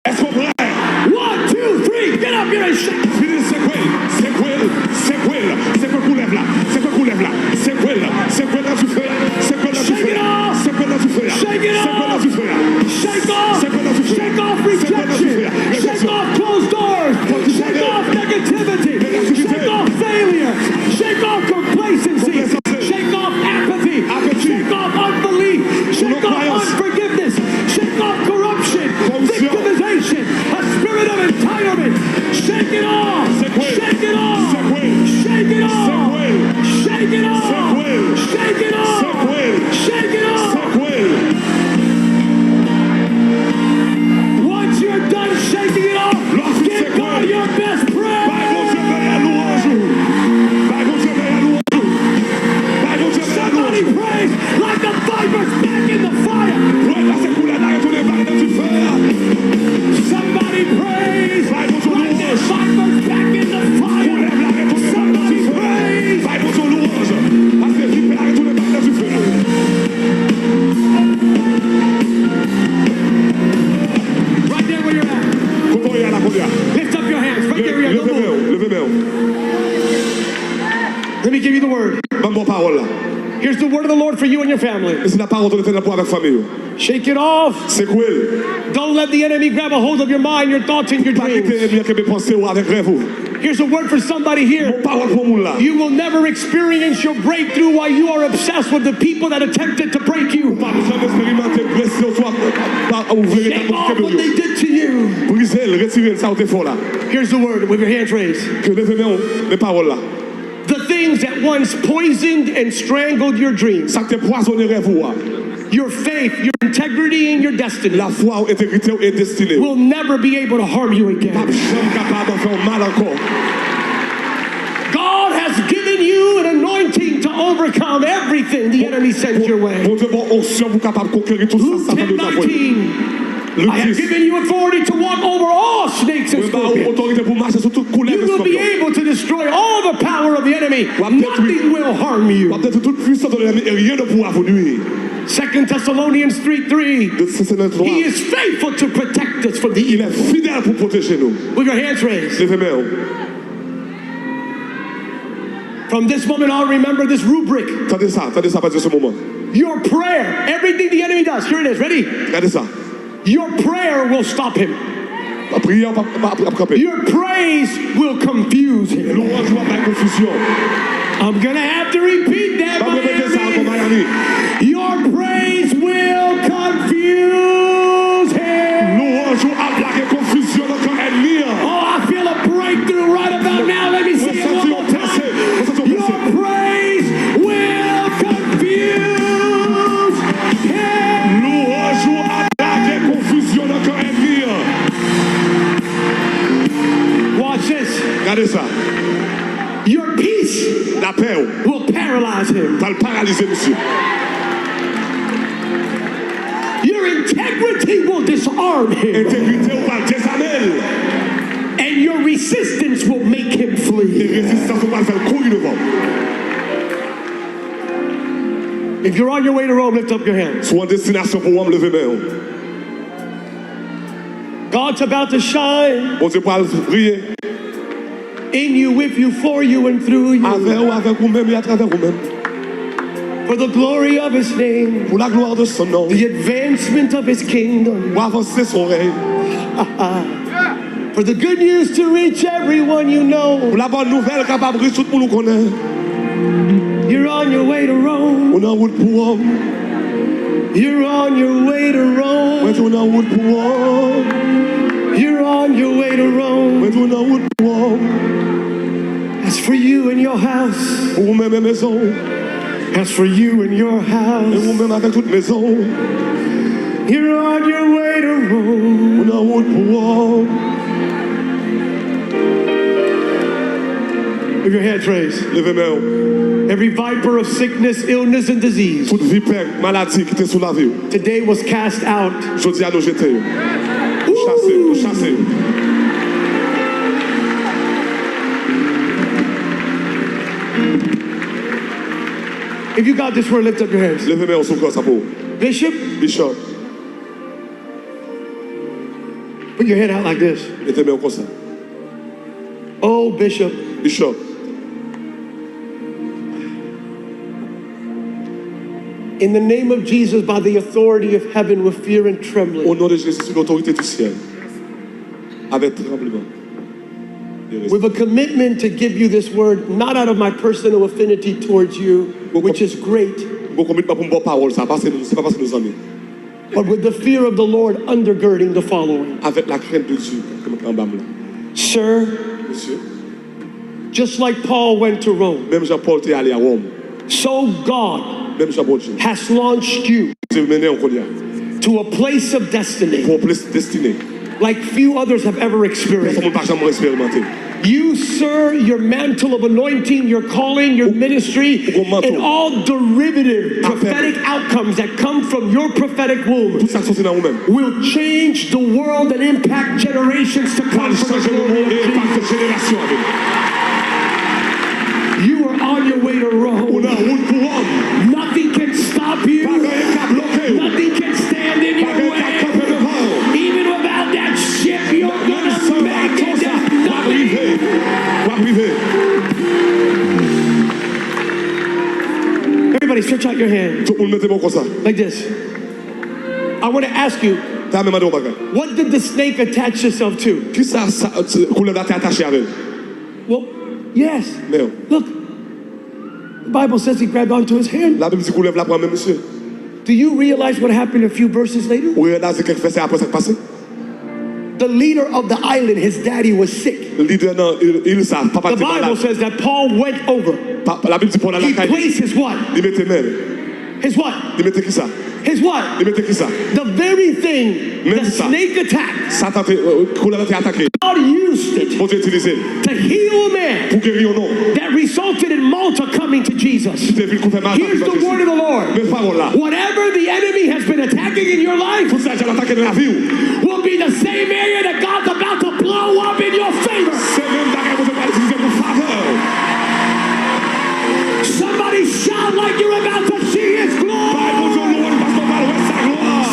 Est-ce qu'on prêt? 1, 2, 3, get up here and shake. C'est quoi qu'on lève là? C'est quoi qu'on lève là? C'est quoi là? C'est quoi là tu fais? C'est quoi là tu fais? C'est quoi là tu fais? Shake it C'est quoi là off. tu fais? Shake off. C'est quoi là tu fais? Shake off rejection. Shake off closed doors. Shake off negativity. Shake off failure. Shake off complacency. Shake off apathy. Shake off unbelief. Shake off unforgiveness. Shake off corruption. Victimization. A spirit of entitlement. Shake it off. Shake it off. Shake it off. Shake it off. Shake it off. Shake it off. Once you're done shaking it off, give God your best praise. Somebody praise like the vipers back in the fire. Somebody praise like the vipers back in the fire. Somebody praise. Right there where you're at. Lift up your hands. Right there where you're at. Let me give you the word. Here's the word of the Lord for you and your family. Shake it off. Don't let the enemy grab a hold of your mind, your thoughts, and your dreams. Here's a word for somebody here. You will never experience your breakthrough while you are obsessed with the people that attempted to break you. Shake off what they did to you. Here's the word with your hands raised. The things that once poisoned and strangled your dreams, your faith, your integrity, and your destiny will never be able to harm you again. God has given you an anointing to overcome everything the enemy sends your way. Luke 10:19. I have given you authority to walk over all snakes and scorpions. You will be able to destroy all the power of the enemy. Nothing will harm you. 2 Thessalonians 3:3. He is faithful to protect us from the evil. With your hands raised. From this moment on, remember this rubric. Your prayer, everything the enemy does. Here it is. Ready? Your prayer will stop him. Your praise will confuse him. I'm going to have to repeat that, Miami. Your praise will confuse him. Oh, I feel a breakthrough right about now. Let me say it one more time. Your praise will confuse him. Watch this. Your peace will paralyze him. Your integrity will disarm him. And your resistance will make him flee. If you're on your way to Rome, lift up your hands. God's about to shine in you, with you, for you, and through you. For the glory of his name, the advancement of his kingdom. For the good news to reach everyone you know. You're on your way to Rome. You're on your way to Rome. You're on your way to Rome. As for you and your house. As for you and your house. You're on your way to Rome. With your hands raised. Every viper of sickness, illness, and disease today was cast out. If you got this word, lift up your hands. Bishop, Put your hand out like this. Mettez main comme ça. Oh, Bishop. Bishop. In the name of Jesus, by the authority of heaven, with fear and trembling, Au nom de Jésus, sous l'autorité du ciel. Avec tremblement. with a commitment to give you this word, not out of my personal affinity towards you, which is great, Bon commitment pour me parole, ça parce que c'est pas parce que nous amis. but with the fear of the Lord undergirding the following. Avec la crainte de Dieu, comme en bas là. Sir, Monsieur, just like Paul went to Rome, même Jean-Paul est allé à Rome. so God Même Jean-Paul has launched you c'est mené en Kolia. to a place of destiny Pour plus destinée. like few others have ever Nous experienced. sommes pas jamais expérimenté. You, sir, your mantle of anointing, your calling, your ministry, and all derivative prophetic outcomes that come from your prophetic womb Tout ça c'est dans nous-mêmes. will change the world and impact generations to come. For the glory of Jesus. Impact génération avec. You are on your way to Rome. On a route pour Rome. Nothing can stop you. Pas rien qu'à bloquer. Nothing can stand in your Pas rien qu'à way. camper devant. Even without that ship, you're Même gonna sans make bateau, it. ça va Nothing. arriver. Va arriver. Everybody, stretch out your hand Tout le monde mettez bon comme ça. like this. I want to ask you, T'as même demandé au bagage. what did the snake attach itself to? Qui ça couleur là t'es attaché avec? Well, yes. Mais Look, the Bible says he grabbed onto his hand. la Bible dit couleur là pour même monsieur. Do you realize what happened a few verses later? Oui, là c'est quelque chose après ça passé. The leader of the island, his daddy was sick. Le leader non, il ça papa The dit Bible malade. says that Paul went over. La Bible dit pour la He caille. placed his what? Il mettait même. His what? Il mettait qui ça? His what? Il mettait qui ça? The very thing Même the ça. snake attacked. Satan couleur là t'es attaqué. God used it Bon Dieu utilisé to heal a man pour guérir ou non. that resulted in Malta coming to Jesus. T'es vu qu'on fait mal. Here's the word of the Lord. Mais parole là. Whatever the enemy has been attacking in your life Tout ça j'ai attaqué dans la vie. will be the same area that God's about to blow up in your favor. C'est même bagage vous pas utiliser pour faveur. Somebody shout like you're about to see his glory.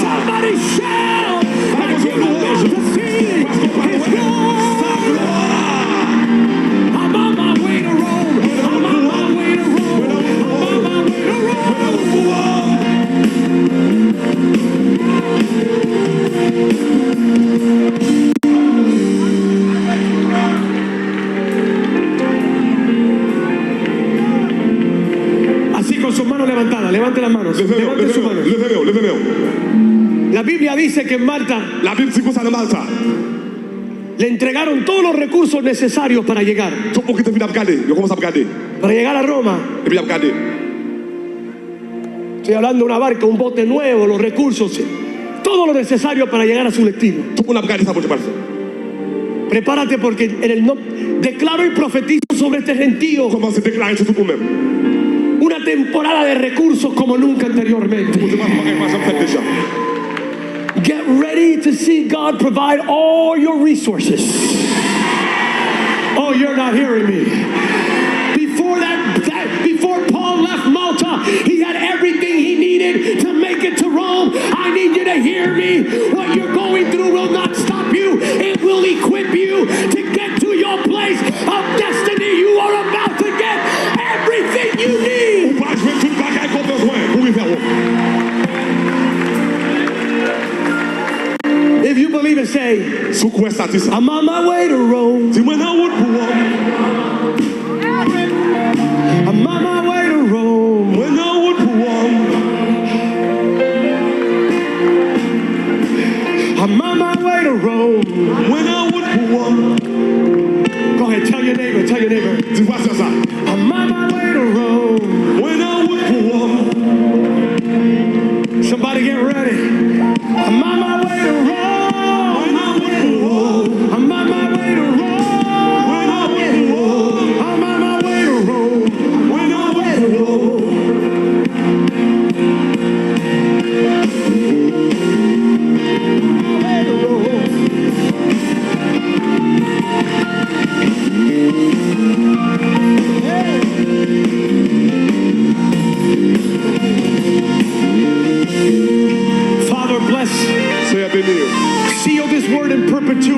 Somebody shout like you're about to see his glory. I'm on my way to Rome. I'm on my way to Rome. I'm on my way to Rome. Así con sus manos levantadas, levante las manos. Levante sus manos. Levez-moi. La Biblia dice que en Marta La Bible dit qu'on s'en Malta. le entregaron todos los recursos necesarios para llegar. Tout pour qui te vient regarder, je commence à regarder. Para llegar a Roma. Et puis à regarder. Estoy hablando de una barca, un bote nuevo, los recursos, todo lo necesario para llegar a su destino. Tout pour regarder ça pour te parler. Prepárate porque en el declaro y profetizo sobre este gentío Commence à déclarer sur tout pour même. una temporada de recursos como nunca anteriormente. Pour te voir comment moi j'en fais déjà. Get ready to see God provide all your resources. Oh, you're not hearing me. Before Paul left Malta, he had everything he needed to make it to Rome. I need you to hear me. What you're going through will not stop you. It will equip you to get to your place of destiny. You are about to get everything you need. On va jouer tout le bagage qu'on a besoin pour y faire. If you believe it, say, Sous quoi ça dit ça? I'm on my way to Rome. Dis-moi dans route pour Rome. I'm on my way to Rome. Moi dans route pour Rome. I'm on my way to Rome. Moi dans route pour Rome. Go ahead, tell your neighbor, tell your neighbor. Dis-moi sur ça. I'm on my way to Rome. Moi dans route pour Rome. Somebody get ready. I'm on my way to Rome. Moi dans route pour Rome. I'm on my way to Rome. Moi dans route pour Rome. I'm on my way to Rome. Moi dans route pour Rome.